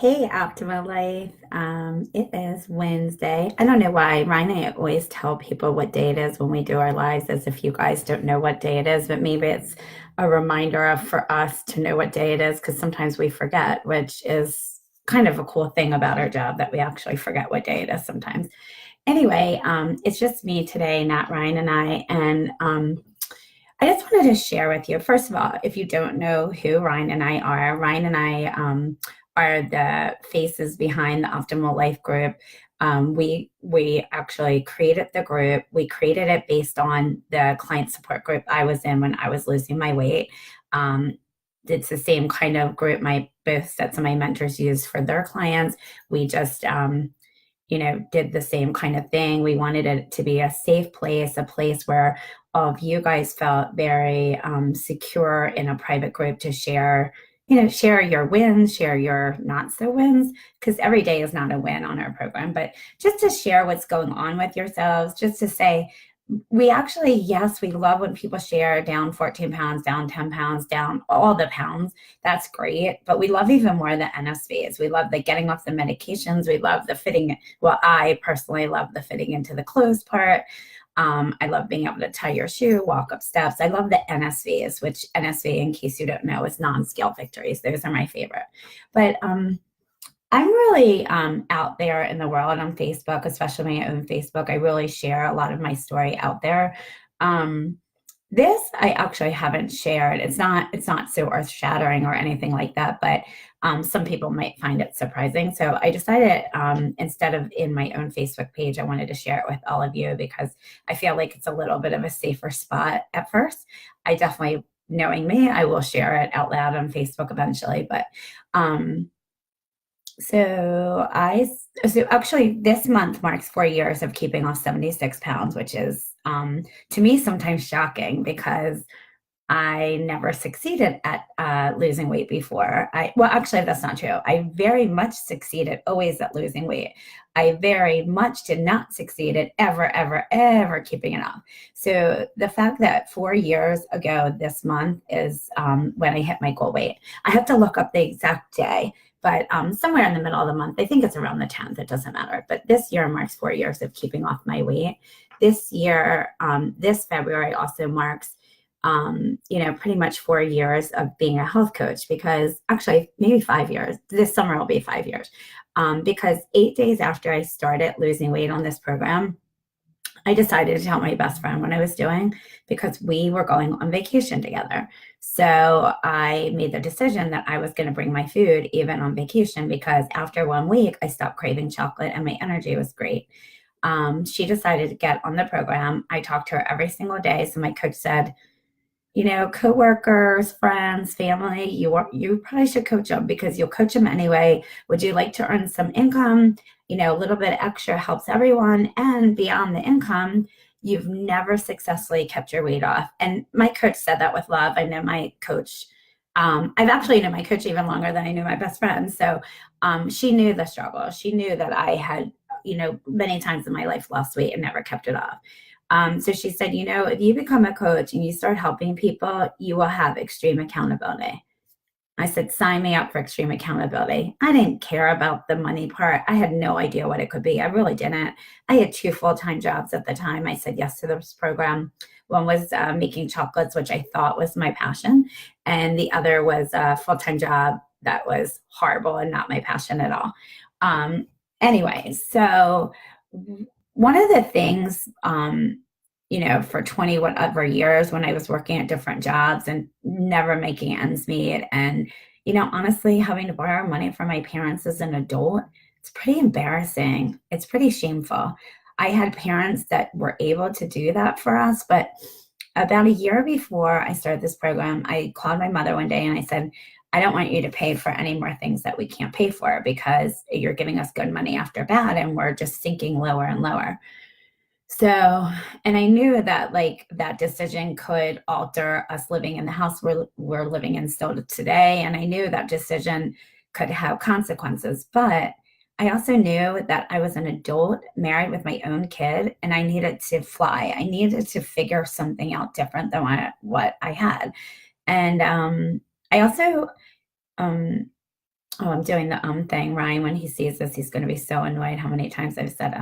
Hey, Optimal Life. It is Wednesday. I don't know why Ryan and I always tell people what day it is when we do our lives, as if you guys don't know what day it is, but maybe it's a reminder of for us to know what day it is because sometimes we forget, which is kind of a cool thing about our job that we actually forget what day it is sometimes. Anyway, it's just me today, not Ryan and I, and I just wanted to share with you. First of all, if you don't know who Ryan and I are, Ryan and I are the faces behind the Optimal Life group. We actually created the group. We created it based on the client support group I was in when I was losing my weight. Um, it's the same kind of group my both sets of my mentors use for their clients. We just did the same kind of thing. We wanted it to be a safe place, a place where all of you guys felt very secure in a private group to share, share your wins, share your not so wins, because every day is not a win on our program, but just to share what's going on with yourselves, just to say, we actually, yes, we love when people share down 14 pounds, down 10 pounds, down all the pounds. That's great. But we love even more the NSVs. We love the getting off the medications. We love the fitting. Well, I personally love the fitting into the clothes part. I love being able to tie your shoe, walk up steps. I love the NSVs, which NSV, in case you don't know, is non-scale victories. Those are my favorite. But I'm really out there in the world on Facebook, especially my own Facebook. I really share a lot of my story out there. Um, this I actually haven't shared. It's not so earth shattering or anything like that, but some people might find it surprising. So I decided instead of in my own Facebook page, I wanted to share it with all of you because I feel like it's a little bit of a safer spot at first. I definitely, knowing me, I will share it out loud on Facebook eventually, but um, so actually this month marks 4 years of keeping off 76 pounds, which is to me sometimes shocking because I never succeeded at losing weight before. Well, actually, that's not true. I very much succeeded always at losing weight. I very much did not succeed at ever, ever, ever keeping it off. So the fact that 4 years ago this month is when I hit my goal weight, I have to look up the exact day, but somewhere in the middle of the month, I think it's around the 10th. It doesn't matter. But this year marks 4 years of keeping off my weight. This year, this February also marks pretty much 4 years of being a health coach because actually maybe 5 years. This summer will be 5 years. Because 8 days after I started losing weight on this program, I decided to tell my best friend what I was doing because we were going on vacation together. So I made the decision that I was going to bring my food even on vacation because after 1 week, I stopped craving chocolate and my energy was great. She decided to get on the program. I talked to her every single day. So my coach said, coworkers, friends, family, you probably should coach them because you'll coach them anyway. Would you like to earn some income? A little bit extra helps everyone. And beyond the income, you've never successfully kept your weight off. And my coach said that with love. I know my coach. I've actually known my coach even longer than I knew my best friend. So she knew the struggle. She knew that I had, many times in my life lost weight and never kept it off. So she said, if you become a coach and you start helping people, you will have extreme accountability. I said, sign me up for extreme accountability. I didn't care about the money part. I had no idea what it could be. I really didn't. I had two full-time jobs at the time. I said yes to this program. One was making chocolates, which I thought was my passion. And the other was a full-time job that was horrible and not my passion at all. Um, anyway, so one of the things, for 20 whatever years when I was working at different jobs and never making ends meet, and, honestly, having to borrow money from my parents as an adult, it's pretty embarrassing. It's pretty shameful. I had parents that were able to do that for us, but about a year before I started this program, I called my mother one day and I said, I don't want you to pay for any more things that we can't pay for because you're giving us good money after bad and we're just sinking lower and lower. So, and I knew that like that decision could alter us living in the house we're living in still today. And I knew that decision could have consequences. But I also knew that I was an adult married with my own kid and I needed to fly. I needed to figure something out different than what I had. And I also um, Oh, I'm doing the thing. Ryan, when he sees this, he's going to be so annoyed how many times I've said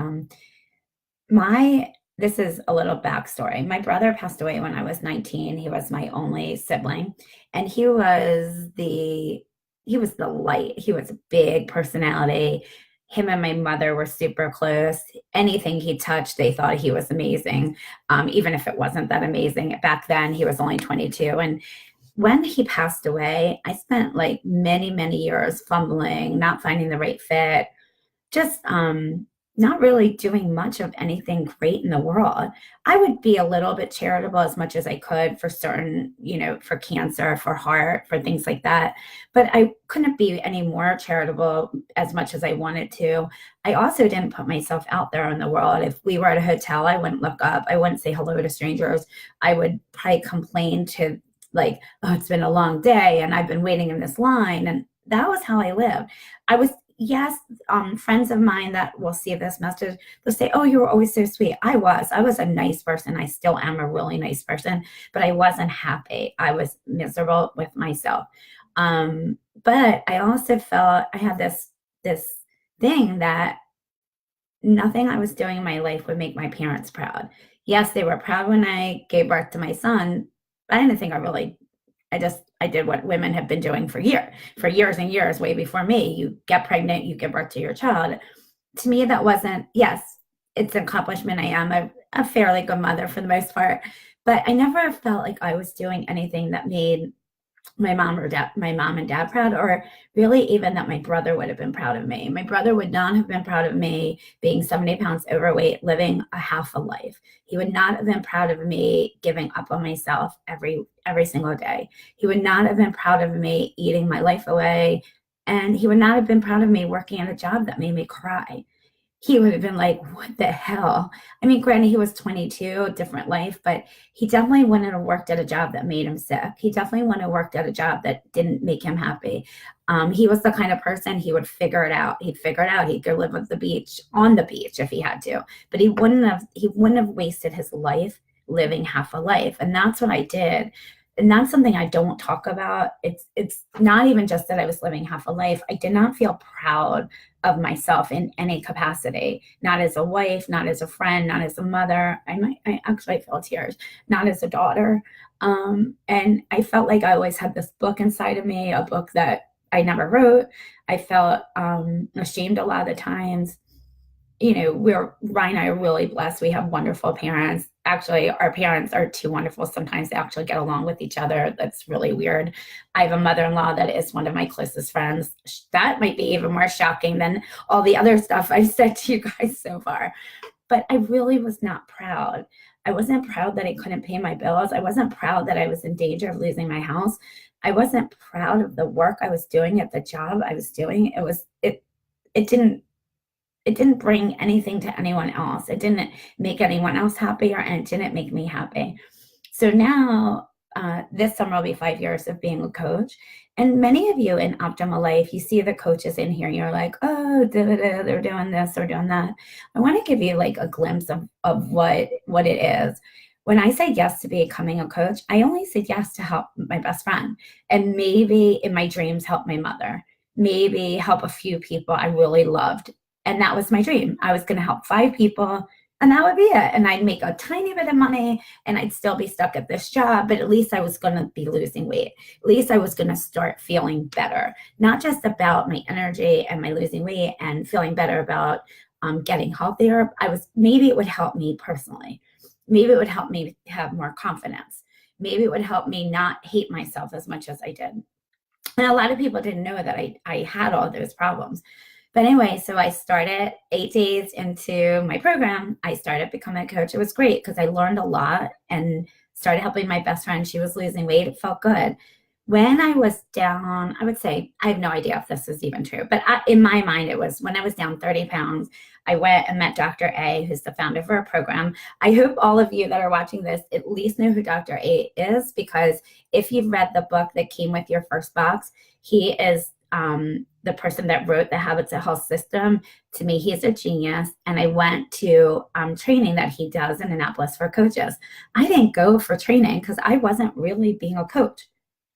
My this is a little backstory. My brother passed away when I was 19. He was my only sibling, and he was the light. He was a big personality. Him and my mother were super close. Anything he touched, they thought he was amazing, even if it wasn't that amazing. Back then, he was only 22, and when he passed away, I spent like many, many years fumbling, not finding the right fit, just not really doing much of anything great in the world. I would be a little bit charitable as much as I could for certain, for cancer, for heart, for things like that. But I couldn't be any more charitable as much as I wanted to. I also didn't put myself out there in the world. If we were at a hotel, I wouldn't look up. I wouldn't say hello to strangers. I would probably complain to, like, oh, it's been a long day and I've been waiting in this line. And that was how I lived. I was Yes, friends of mine that will see this message, they'll say, "Oh, you were always so sweet." I was a nice person. I still am a really nice person, but I wasn't happy. I was miserable with myself. But I also felt I had this thing that nothing I was doing in my life would make my parents proud. Yes, they were proud when I gave birth to my son. I didn't think I did what women have been doing for years and years, way before me. You get pregnant, you give birth to your child. To me, that wasn't, yes, it's an accomplishment. I am a fairly good mother for the most part, but I never felt like I was doing anything that made my mom and dad proud, or really even that my brother would have been proud of me. My brother would not have been proud of me being 70 pounds overweight, living a half a life. He would not have been proud of me giving up on myself every single day. He would not have been proud of me eating my life away. And he would not have been proud of me working at a job that made me cry. He would have been like, what the hell? I mean, granted, he was 22, different life, but he definitely wouldn't have worked at a job that made him sick. He definitely wouldn't have worked at a job that didn't make him happy. He was the kind of person, he would figure it out. He'd figure it out. He'd go live on the beach if he had to, but he wouldn't have wasted his life living half a life. And that's what I did. And that's something I don't talk about. It's not even just that I was living half a life. I did not feel proud of myself in any capacity, not as a wife, not as a friend, not as a mother. I actually felt tears, not as a daughter. And I felt like I always had this book inside of me, a book that I never wrote. I felt ashamed a lot of the times. Ryan and I are really blessed. We have wonderful parents. Actually, our parents are too wonderful. Sometimes they actually get along with each other. That's really weird. I have a mother-in-law that is one of my closest friends. That might be even more shocking than all the other stuff I've said to you guys so far. But I really was not proud. I wasn't proud that I couldn't pay my bills. I wasn't proud that I was in danger of losing my house. I wasn't proud of the work I was doing at the job I was doing. It didn't bring anything to anyone else. It didn't make anyone else happier, and it didn't make me happy. So now, this summer will be 5 years of being a coach. And many of you in Optimal Life, you see the coaches in here, and you're like, oh, they're doing this or doing that. I want to give you like a glimpse of what it is. When I say yes to becoming a coach, I only said yes to help my best friend, and maybe in my dreams help my mother, maybe help a few people I really loved. And that was my dream. I was going to help 5 people, and that would be it. And I'd make a tiny bit of money, and I'd still be stuck at this job, but at least I was going to be losing weight. At least I was going to start feeling better, not just about my energy and my losing weight and feeling better about getting healthier. Maybe it would help me personally. Maybe it would help me have more confidence. Maybe it would help me not hate myself as much as I did. And a lot of people didn't know that I had all those problems. But anyway, so I started 8 days into my program. I started becoming a coach. It was great because I learned a lot and started helping my best friend. She was losing weight. It felt good. When I was down, I would say, I have no idea if this is even true, but in my mind, it was when I was down 30 pounds, I went and met Dr. A, who's the founder of our program. I hope all of you that are watching this at least know who Dr. A is, because if you've read the book that came with your first box, he is the person that wrote the Habits of Health system. To me, he's a genius. And I went to training that he does in Annapolis for coaches. I didn't go for training because I wasn't really being a coach.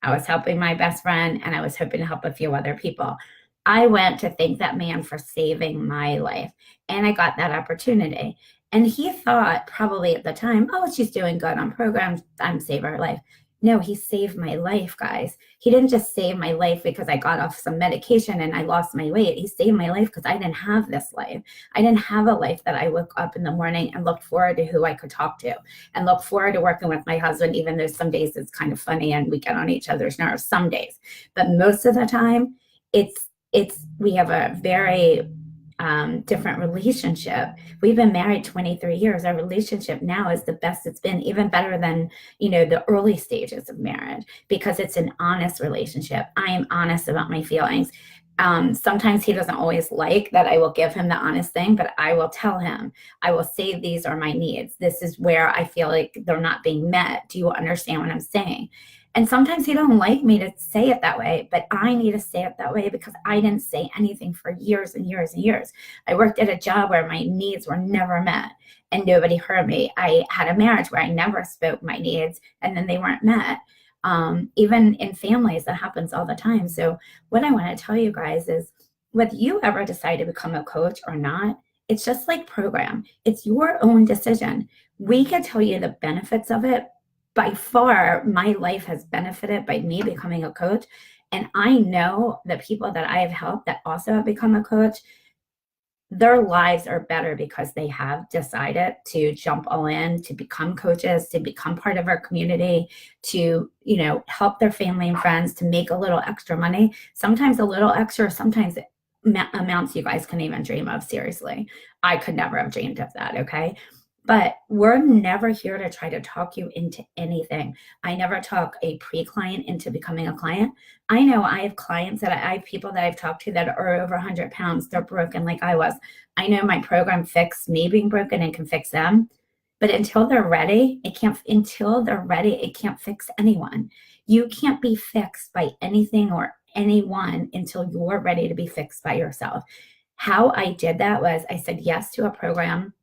I was helping my best friend, and I was hoping to help a few other people. I went to thank that man for saving my life. And I got that opportunity. And he thought probably at the time, oh, she's doing good on programs. I'm saving her life. No, he saved my life, guys. He didn't just save my life because I got off some medication and I lost my weight. He saved my life because I didn't have this life. I didn't have a life that I woke up in the morning and looked forward to who I could talk to and look forward to working with my husband, even though some days it's kind of funny and we get on each other's nerves some days. But most of the time, it's we have a very different relationship. We've been married 23 years. Our relationship now is the best it's been, even better than, the early stages of marriage, because it's an honest relationship. I am honest about my feelings. Sometimes he doesn't always like that I will give him the honest thing, but I will tell him, I will say, these are my needs. This is where I feel like they're not being met. Do you understand what I'm saying? And sometimes he don't like me to say it that way, but I need to say it that way because I didn't say anything for years and years and years. I worked at a job where my needs were never met and nobody heard me. I had a marriage where I never spoke my needs and then they weren't met. Even in families, that happens all the time. So what I want to tell you guys is, whether you ever decide to become a coach or not, it's just like program. It's your own decision. We can tell you the benefits of it. By far, my life has benefited by me becoming a coach. And I know the people that I have helped that also have become a coach, their lives are better because they have decided to jump all in, to become coaches, to become part of our community, to, help their family and friends, to make a little extra money. Sometimes a little extra, sometimes amounts you guys can even dream of. Seriously, I could never have dreamed of that. Okay. But we're never here to try to talk you into anything. I never talk a pre-client into becoming a client. I know I have clients that I have people that I've talked to that are over 100 pounds. They're broken like I was. I know my program fixed me being broken and can fix them. But until they're ready, it can't fix anyone. You can't be fixed by anything or anyone until you're ready to be fixed by yourself. How I did that was I said yes to a program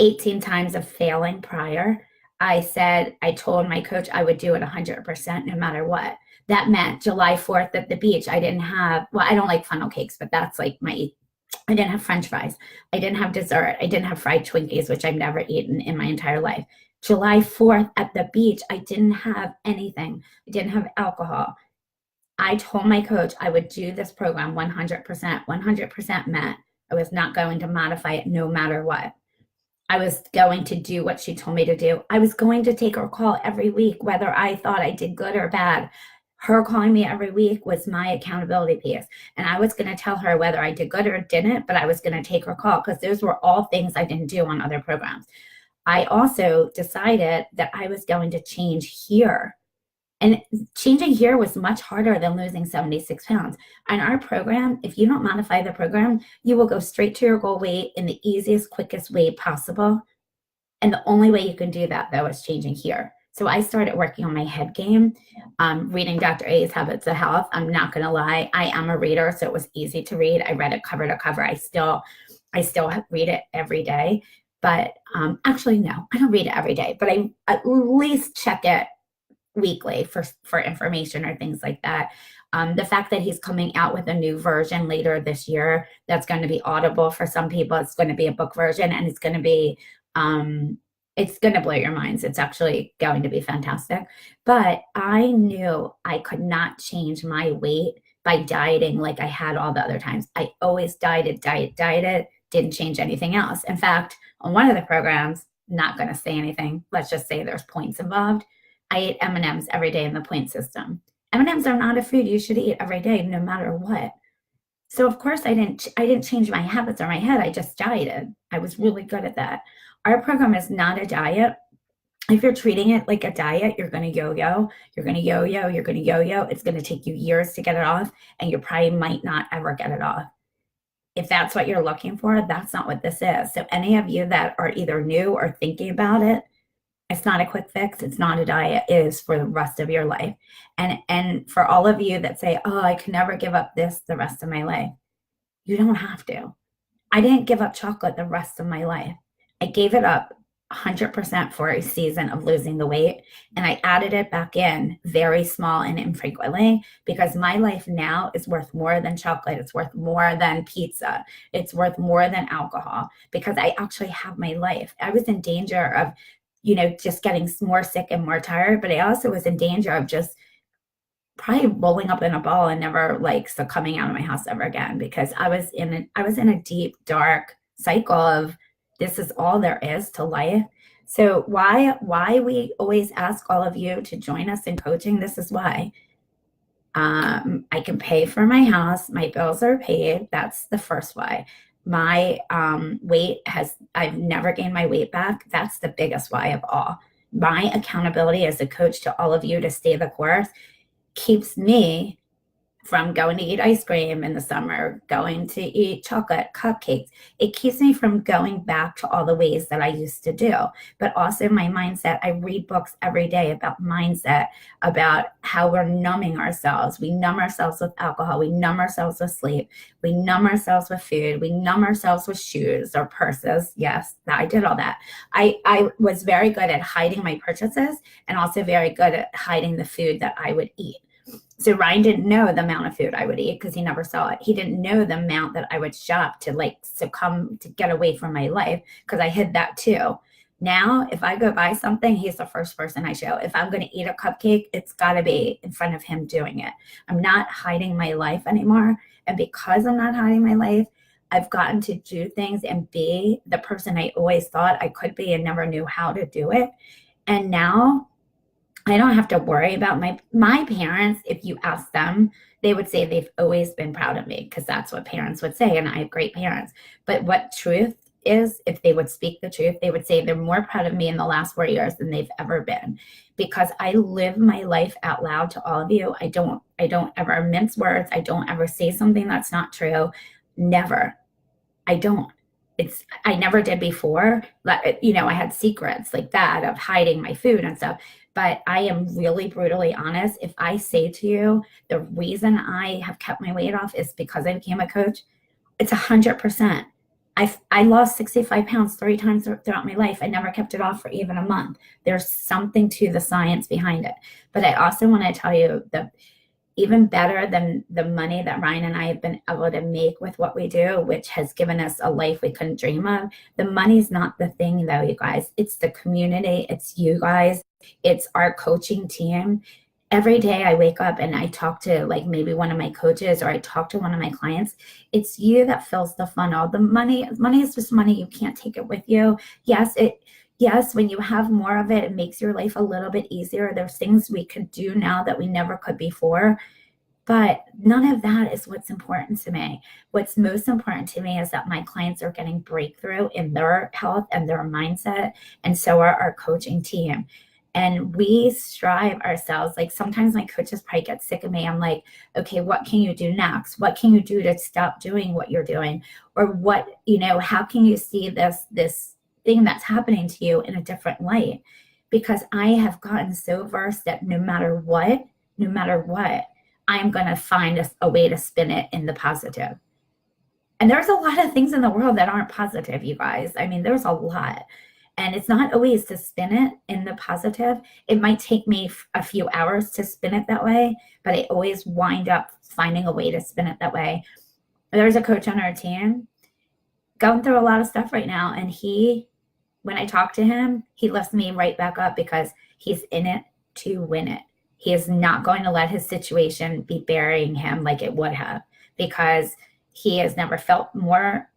18 times of failing prior. I told my coach I would do it 100% no matter what. That meant July 4th at the beach, I don't like funnel cakes, but that's like I didn't have French fries. I didn't have dessert. I didn't have fried Twinkies, which I've never eaten in my entire life. July 4th at the beach, I didn't have anything. I didn't have alcohol. I told my coach I would do this program 100% met. I was not going to modify it no matter what. I was going to do what she told me to do. I was going to take her call every week, whether I thought I did good or bad. Her calling me every week was my accountability piece. And I was going to tell her whether I did good or didn't, but I was going to take her call because those were all things I didn't do on other programs. I also decided that I was going to change here. And changing here was much harder than losing 76 pounds. On our program, if you don't modify the program, you will go straight to your goal weight in the easiest, quickest way possible. And the only way you can do that, though, is changing here. So I started working on my head game, reading Dr. A's Habits of Health. I'm not going to lie. I am a reader, so it was easy to read. I read it cover to cover. I still read it every day. But actually, no, I don't read it every day, but I at least check it weekly for information or things like that. The fact that he's coming out with a new version later this year, that's going to be Audible for some people. It's going to be a book version, and it's going to blow your minds. It's actually going to be fantastic. But I knew I could not change my weight by dieting like I had all the other times. I always dieted, didn't change anything else. In fact, on one of the programs, not going to say anything, let's just say there's points involved, I ate M&Ms every day in the point system. M&Ms are not a food you should eat every day, no matter what. So of course I didn't change my habits or my head. I just dieted. I was really good at that. Our program is not a diet. If you're treating it like a diet, you're going to yo-yo. You're going to yo-yo. You're going to yo-yo. It's going to take you years to get it off, and you probably might not ever get it off. If that's what you're looking for, that's not what this is. So any of you that are either new or thinking about it, it's not a quick fix. It's not a diet. It is for the rest of your life. And for all of you that say, oh, I can never give up this the rest of my life, you don't have to. I didn't give up chocolate the rest of my life. I gave it up 100% for a season of losing the weight. And I added it back in very small and infrequently because my life now is worth more than chocolate. It's worth more than pizza. It's worth more than alcohol because I actually have my life. I was in danger of, just getting more sick and more tired, but I also was in danger of just probably rolling up in a ball and never like succumbing out of my house ever again because I was in a deep, dark cycle of this is all there is to life. So why we always ask all of you to join us in coaching, this is why. I can pay for my house, my bills are paid. That's the first why. My I've never gained my weight back. That's the biggest why of all. My accountability as a coach to all of you to stay the course keeps me from going to eat ice cream in the summer, going to eat chocolate, cupcakes. It keeps me from going back to all the ways that I used to do. But also my mindset, I read books every day about mindset, about how we're numbing ourselves. We numb ourselves with alcohol. We numb ourselves with sleep. We numb ourselves with food. We numb ourselves with shoes or purses. Yes, I did all that. I was very good at hiding my purchases and also very good at hiding the food that I would eat. So Ryan didn't know the amount of food I would eat because he never saw it. He didn't know the amount that I would shop to like succumb to get away from my life because I hid that too. Now, if I go buy something, he's the first person I show. If I'm going to eat a cupcake, it's got to be in front of him doing it. I'm not hiding my life anymore. And because I'm not hiding my life, I've gotten to do things and be the person I always thought I could be and never knew how to do it. And now I don't have to worry about my parents. If you ask them, they would say they've always been proud of me because that's what parents would say. And I have great parents. But what truth is, if they would speak the truth, they would say they're more proud of me in the last 4 years than they've ever been because I live my life out loud to all of you. I don't ever mince words. I don't ever say something that's not true. Never. I don't. I never did before. I had secrets like that of hiding my food and stuff. But I am really brutally honest. If I say to you, the reason I have kept my weight off is because I became a coach, it's 100%. I lost 65 pounds 3 times throughout my life. I never kept it off for even a month. There's something to the science behind it. But I also want to tell you that even better than the money that Ryan and I have been able to make with what we do, which has given us a life we couldn't dream of. The money's not the thing though, you guys. It's the community. It's you guys. It's our coaching team. Every day I wake up and I talk to like maybe one of my coaches or I talk to one of my clients. It's you that fills the funnel. The money is just money. You can't take it with you. Yes, when you have more of it, it makes your life a little bit easier. There's things we could do now that we never could before. But none of that is what's important to me. What's most important to me is that my clients are getting breakthrough in their health and their mindset. And so are our coaching team. And we strive ourselves. Like sometimes my coaches probably get sick of me. I'm like, okay, what can you do next? What can you do to stop doing what you're doing? Or what, how can you see this thing that's happening to you in a different light? Because I have gotten so versed that no matter what, I'm going to find a way to spin it in the positive. And there's a lot of things in the world that aren't positive, you guys. I mean, there's a lot. And it's not always to spin it in the positive. It might take me a few hours to spin it that way, but I always wind up finding a way to spin it that way. There's a coach on our team going through a lot of stuff right now. And when I talk to him, he lifts me right back up because he's in it to win it. He is not going to let his situation be burying him like it would have because he has never felt more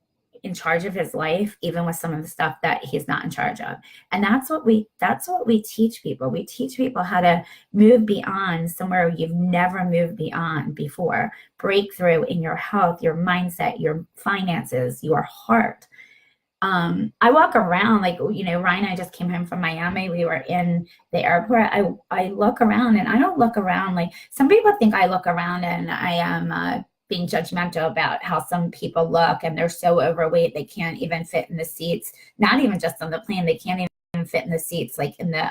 in charge of his life, even with some of the stuff that he's not in charge of. And that's what we teach people. We teach people how to move beyond somewhere you've never moved beyond before. Breakthrough in your health, your mindset, your finances, your heart. I walk around like, Ryan and I just came home from Miami. We were in the airport. I look around and I don't look around like some people think I look around and I am being judgmental about how some people look and they're so overweight they can't even fit in the seats, not even just on the plane, they can't even fit in the seats like in the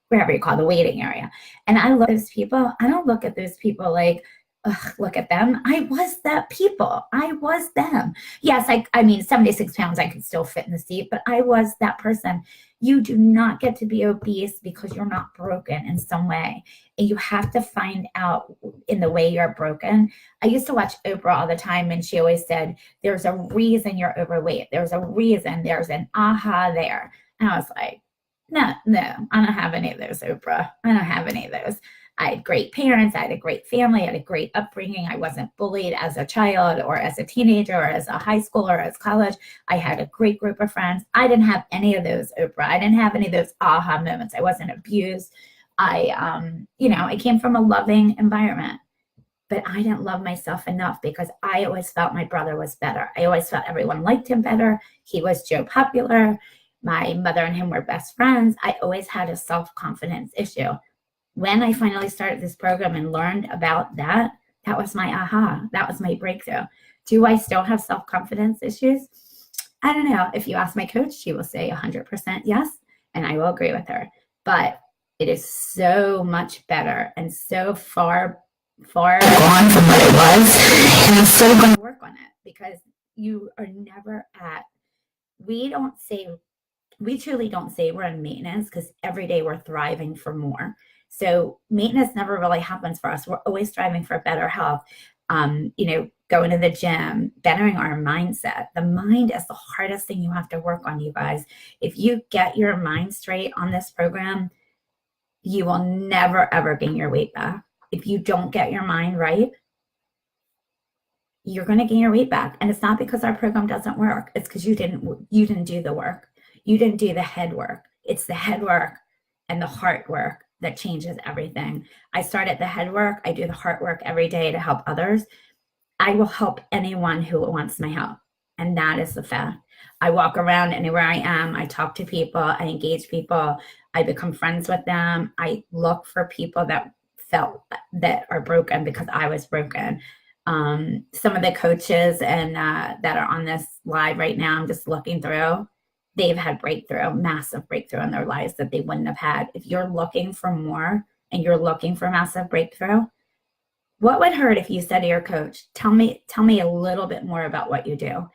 wherever you call the waiting area. And I don't look at those people like, ugh, look at them. I was that people. I was them. Yes, I mean, 76 pounds, I could still fit in the seat, but I was that person. You do not get to be obese because you're not broken in some way. And you have to find out in the way you're broken. I used to watch Oprah all the time, and she always said, there's a reason you're overweight. There's a reason. There's an aha there. And I was like, no, I don't have any of those, Oprah. I don't have any of those. I had great parents. I had a great family. I had a great upbringing. I wasn't bullied as a child or as a teenager or as a high schooler or as college. I had a great group of friends. I didn't have any of those, Oprah. I didn't have any of those aha moments. I wasn't abused. I came from a loving environment, but I didn't love myself enough because I always felt my brother was better. I always felt everyone liked him better. He was Joe Popular. My mother and him were best friends. I always had a self-confidence issue. When I finally started this program and learned about that, that was my aha. That was my breakthrough. Do I still have self-confidence issues? I don't know. If you ask my coach, she will say 100% yes, and I will agree with her. But it is so much better and so far gone from what it was, and I'm still going to work on it because you are never at. We truly don't say we're in maintenance because every day we're thriving for more. So maintenance never really happens for us. We're always striving for better health. Going to the gym, bettering our mindset. The mind is the hardest thing you have to work on, you guys. If you get your mind straight on this program, you will never, ever gain your weight back. If you don't get your mind right, you're going to gain your weight back. And it's not because our program doesn't work. It's because you didn't do the work. You didn't do the head work. It's the head work and the heart work that changes everything. I start at the head work. I do the heart work every day to help others. I will help anyone who wants my help. And that is the fact. I walk around anywhere I am. I talk to people. I engage people. I become friends with them. I look for people that felt that are broken because I was broken. Some of the coaches and that are on this live right now, I'm just looking through. They've had massive breakthrough in their lives that they wouldn't have had. If you're looking for more and you're looking for massive breakthrough, what would hurt if you said to your coach, tell me a little bit more about what you do.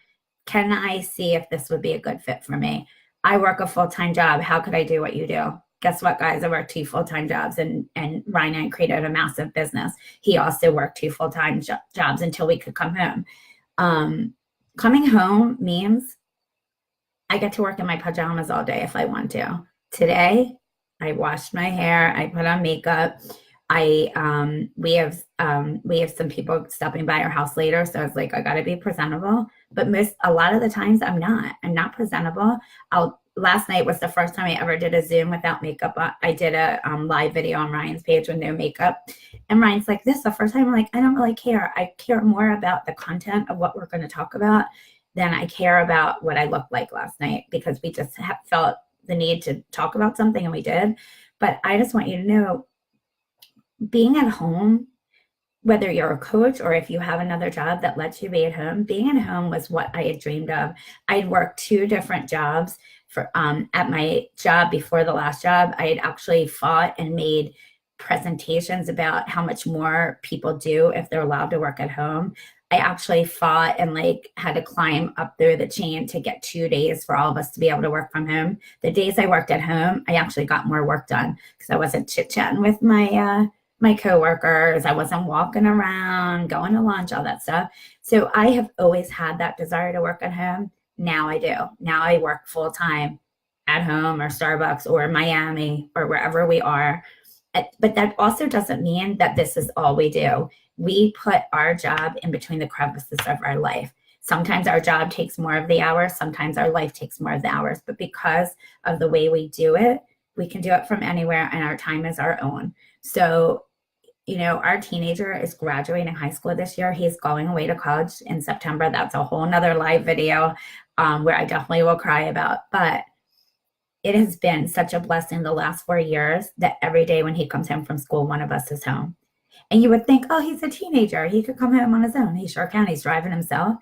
Can I see if this would be a good fit for me? I work a full-time job. How could I do what you do? Guess what, guys? I work 2 full-time jobs, and Ryan created a massive business. He also worked 2 full-time jobs until we could come home. Coming home means I get to work in my pajamas all day if I want to. Today, I washed my hair. I put on makeup. We have some people stopping by our house later, so I was like, I got to be presentable. But a lot of the times, I'm not presentable. Last night was the first time I ever did a Zoom without makeup. I did a live video on Ryan's page with no makeup, and Ryan's like, "This is the first time." I'm like, I don't really care. I care more about the content of what we're going to talk about than I care about what I looked like last night, because we just felt the need to talk about something, and we did. But I just want you to know, being at home, whether you're a coach or if you have another job that lets you be at home, being at home was what I had dreamed of. I'd worked 2 different jobs. At my job before the last job, I had actually fought and made presentations about how much more people do if they're allowed to work at home. I actually fought and had to climb up through the chain to get 2 days for all of us to be able to work from home. The days I worked at home, I actually got more work done because I wasn't chit-chatting with my coworkers. I wasn't walking around, going to lunch, all that stuff. So I have always had that desire to work at home. Now I do. Now I work full time at home or Starbucks or Miami or wherever we are. But that also doesn't mean that this is all we do. We put our job in between the crevices of our life. Sometimes our job takes more of the hours. Sometimes our life takes more of the hours. But because of the way we do it, we can do it from anywhere, and our time is our own. So, our teenager is graduating high school this year. He's going away to college in September. That's a whole nother live video where I definitely will cry about. But it has been such a blessing the last 4 years that every day when he comes home from school, one of us is home. And you would think, oh, he's a teenager. He could come home on his own. He sure can. He's driving himself.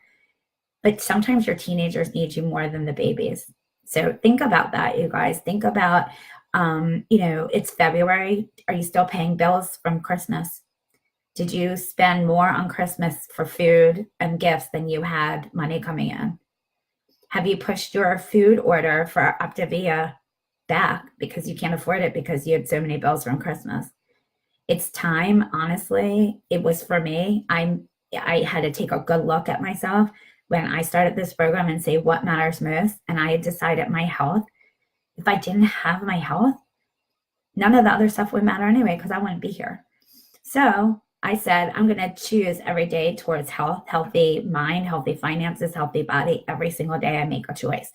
But sometimes your teenagers need you more than the babies. So think about that, you guys. Think about, it's February. Are you still paying bills from Christmas? Did you spend more on Christmas for food and gifts than you had money coming in? Have you pushed your food order for Optavia back because you can't afford it because you had so many bills from Christmas? It's time, honestly. It was for me. I had to take a good look at myself when I started this program and say what matters most. And I had decided my health. If I didn't have my health, none of the other stuff would matter anyway because I wouldn't be here. So I said, I'm going to choose every day towards health, healthy mind, healthy finances, healthy body. Every single day I make a choice.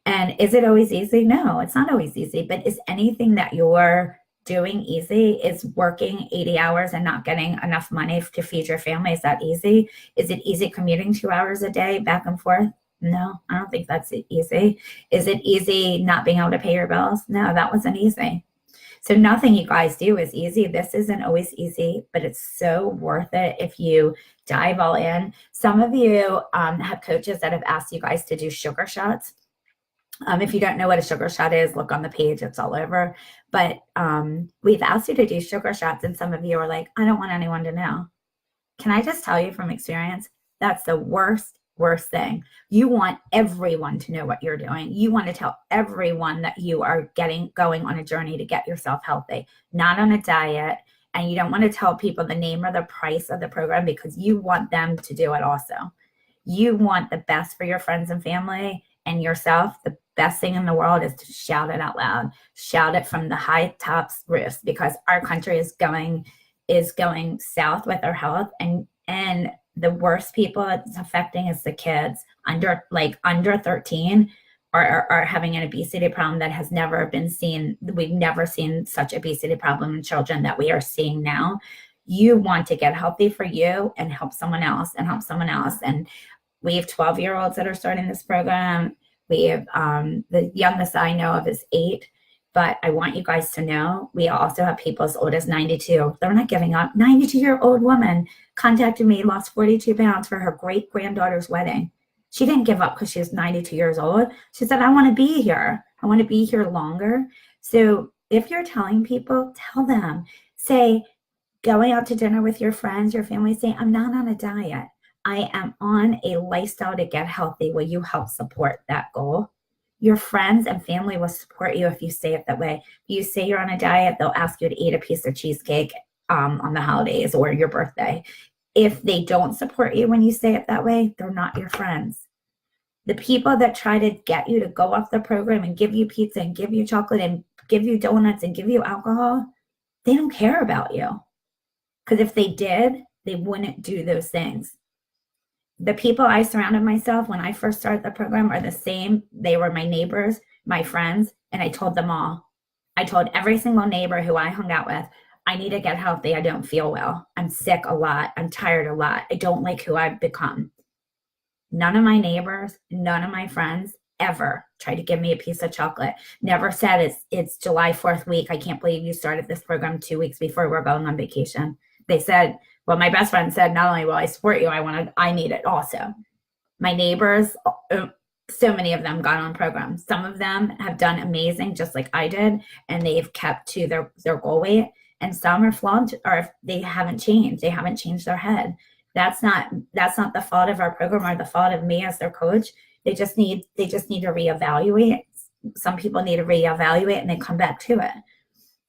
And is it always easy? No, it's not always easy. But is anything that you're doing easy? Is working 80 hours and not getting enough money to feed your family? Is that easy? Is it easy commuting 2 hours a day back and forth? No, I don't think that's easy. Is it easy not being able to pay your bills? No, that wasn't easy. So nothing you guys do is easy. This isn't always easy, but it's so worth it if you dive all in. Some of you have coaches that have asked you guys to do sugar shots. If you don't know what a sugar shot is, look on the page, it's all over. But we've asked you to do sugar shots, and some of you are like, I don't want anyone to know. Can I just tell you from experience, that's the worst thing. You want everyone to know what you're doing. You want to tell everyone that you are going on a journey to get yourself healthy, not on a diet. And you don't want to tell people the name or the price of the program because you want them to do it also. You want the best for your friends and family and yourself. The best thing in the world is to shout it out loud, shout it from the high tops roofs, because our country is going south with our health, and the worst people it's affecting is the kids under 13 are having an obesity problem that has never been seen. We've never seen such obesity problem in children that we are seeing now. You want to get healthy for you and help someone else and help someone else. And we have 12-year-olds that are starting this program. We have the youngest I know of is 8. But I want you guys to know, we also have people as old as 92. They're not giving up. 92-year-old woman contacted me, lost 42 pounds for her great-granddaughter's wedding. She didn't give up because she was 92 years old. She said, I want to be here. I want to be here longer. So if you're telling people, tell them. Say, going out to dinner with your friends, your family, say, I'm not on a diet. I am on a lifestyle to get healthy. Will you help support that goal? Your friends and family will support you if you say it that way. If you say you're on a diet, they'll ask you to eat a piece of cheesecake on the holidays or your birthday. If they don't support you when you say it that way, they're not your friends. The people that try to get you to go off the program and give you pizza and give you chocolate and give you donuts and give you alcohol, they don't care about you. Because if they did, they wouldn't do those things. The people I surrounded myself when I first started the program are the same. They were my neighbors, my friends, and I told them all. I told every single neighbor who I hung out with, I need to get healthy. I don't feel well. I'm sick a lot. I'm tired a lot. I don't like who I've become. None of my neighbors, none of my friends ever tried to give me a piece of chocolate. Never said it's July 4th week. I can't believe you started this program 2 weeks before we're going on vacation. They said, well, my best friend said, not only will I support you, I need it also. My neighbors, so many of them got on programs. Some of them have done amazing, just like I did, and they've kept to their goal weight. And some are flawed, or they haven't changed. They haven't changed their head. That's not the fault of our program or the fault of me as their coach. They just need to reevaluate. Some people need to reevaluate and they come back to it.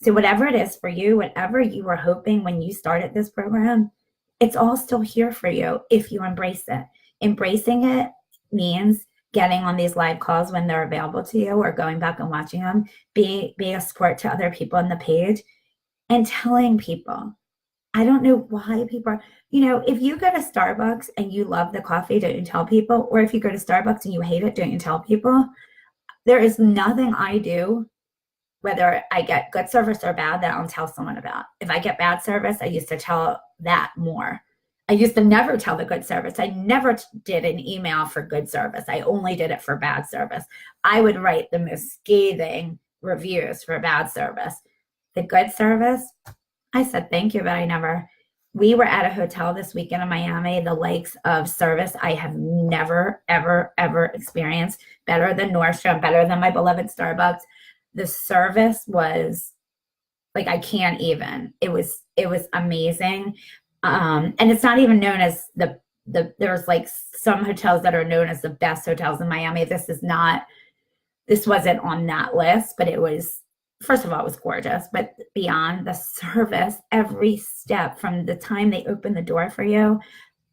So whatever it is for you, whatever you were hoping when you started this program, it's all still here for you if you embrace it. Embracing it means getting on these live calls when they're available to you or going back and watching them, being a support to other people on the page and telling people. I don't know why people are, if you go to Starbucks and you love the coffee, don't you tell people? Or if you go to Starbucks and you hate it, don't you tell people? There is nothing I do, whether I get good service or bad, that I'll tell someone about. If I get bad service, I used to tell that more. I used to never tell the good service. I never did an email for good service. I only did it for bad service. I would write the most scathing reviews for bad service. The good service, I said thank you, but I never. We were at a hotel this weekend in Miami, the likes of service I have never, ever, ever experienced. Better than Nordstrom, better than my beloved Starbucks. The service was like, I can't even. It was amazing. And it's not even known as there's like some hotels that are known as the best hotels in Miami. This wasn't on that list, but it was, first of all, it was gorgeous, but beyond the service, every step from the time they open the door for you,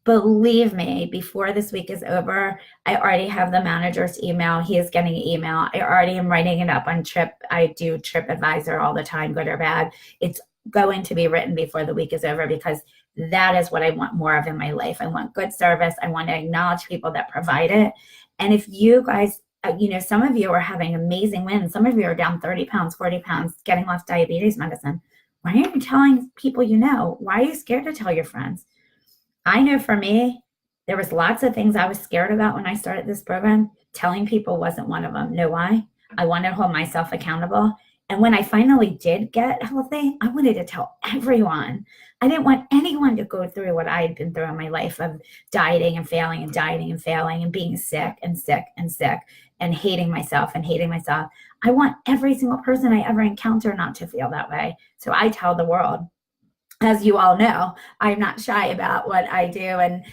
believe me, before this week is over, I already have the manager's email. He is getting an email. I already am writing it up on Trip. I do TripAdvisor all the time, good or bad. It's going to be written before the week is over because that is what I want more of in my life. I want good service. I want to acknowledge people that provide it. And if you guys, some of you are having amazing wins. Some of you are down 30 pounds, 40 pounds, getting off diabetes medicine. Why aren't you telling people you know? Why are you scared to tell your friends? I know for me, there was lots of things I was scared about when I started this program. Telling people wasn't one of them. Know why? I wanted to hold myself accountable. And when I finally did get healthy, I wanted to tell everyone. I didn't want anyone to go through what I had been through in my life of dieting and failing and dieting and failing and being sick and sick and sick and hating myself and hating myself. I want every single person I ever encounter not to feel that way. So I tell the world. As you all know, I'm not shy about what I do. And,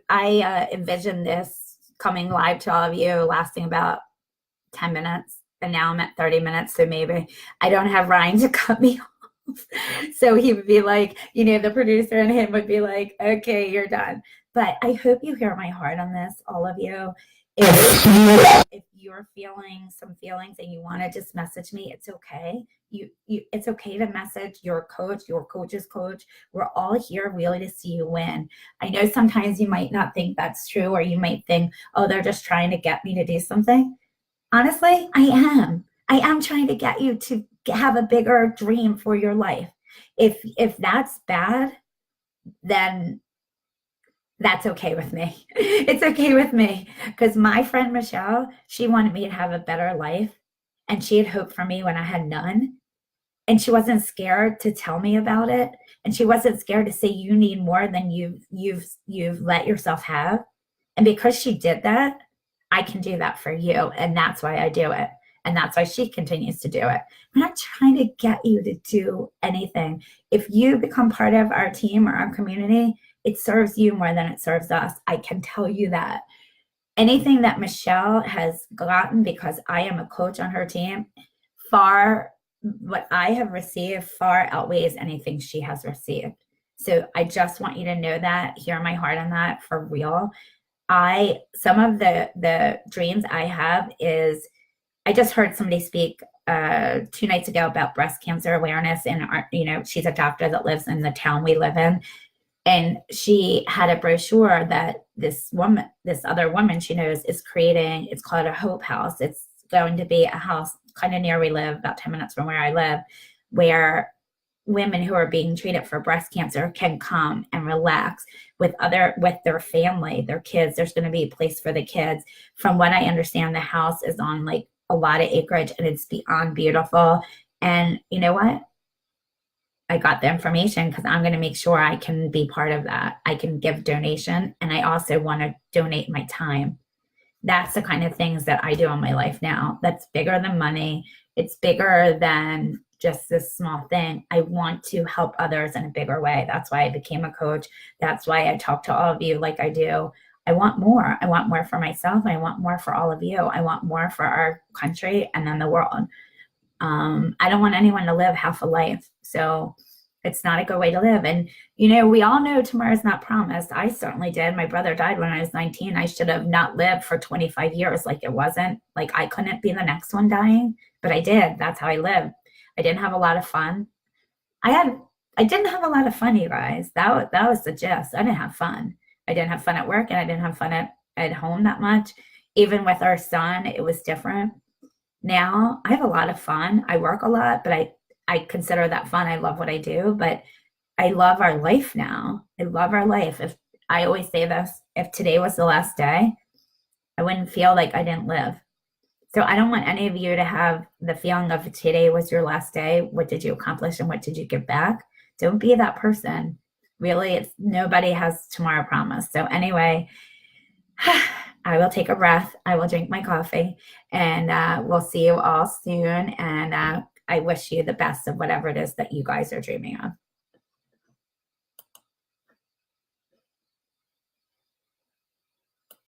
I envisioned this coming live to all of you lasting about 10 minutes. And now I'm at 30 minutes. So maybe I don't have Ryan to cut me off. So he would be like, the producer and him would be like, okay, you're done. But I hope you hear my heart on this, all of you. If you're feeling some feelings and you want to just message me, it's okay. It's okay to message your coach, your coach's coach. We're all here really to see you win. I know sometimes you might not think that's true, or you might think, oh, they're just trying to get me to do something. Honestly, I am trying to get you to have a bigger dream for your life. If that's bad, then that's okay with me. It's okay with me because my friend Michelle, she wanted me to have a better life, and she had hope for me when I had none. And she wasn't scared to tell me about it, and she wasn't scared to say you need more than you've let yourself have. And because she did that, I can do that for you, and that's why I do it. And that's why she continues to do it. I'm not trying to get you to do anything. If you become part of our team or our community, it serves you more than it serves us. I can tell you that. Anything that Michelle has gotten because I am a coach on her team, what I have received far outweighs anything she has received. So I just want you to know that, hear my heart on that for real. Some of the dreams I have is, I just heard somebody speak 2 nights ago about breast cancer awareness, and she's a doctor that lives in the town we live in, and she had a brochure that this other woman she knows is creating. It's called a Hope House. It's going to be a house kind of near where we live, about 10 minutes from where I live, where women who are being treated for breast cancer can come and relax with their family, their kids. There's going to be a place for the kids. From what I understand, the house is on like a lot of acreage, and it's beyond beautiful. And you know what? I got the information because I'm going to make sure I can be part of that. I can give donation, and I also want to donate my time. That's the kind of things that I do in my life now. That's bigger than money. It's bigger than just this small thing. I want to help others in a bigger way. That's why I became a coach. That's why I talk to all of you like I do. I want more. I want more for myself. I want more for all of you. I want more for our country and then the world. I don't want anyone to live half a life. So it's not a good way to live. And, we all know tomorrow's not promised. I certainly did. My brother died when I was 19. I should have not lived for 25 years. Like, it wasn't like I couldn't be the next one dying, but I did. That's how I lived. I didn't have a lot of fun. I didn't have a lot of fun, you guys. That was the gist. I didn't have fun. I didn't have fun at work, and I didn't have fun at home that much. Even with our son, it was different. Now I have a lot of fun. I work a lot, but I consider that fun. I love what I do, but I love our life now. I love our life. If I always say this, if today was the last day, I wouldn't feel like I didn't live. So I don't want any of you to have the feeling of today was your last day. What did you accomplish and what did you give back? Don't be that person. Really, nobody has tomorrow promised. So anyway, I will take a breath. I will drink my coffee, and we'll see you all soon. And I wish you the best of whatever it is that you guys are dreaming of.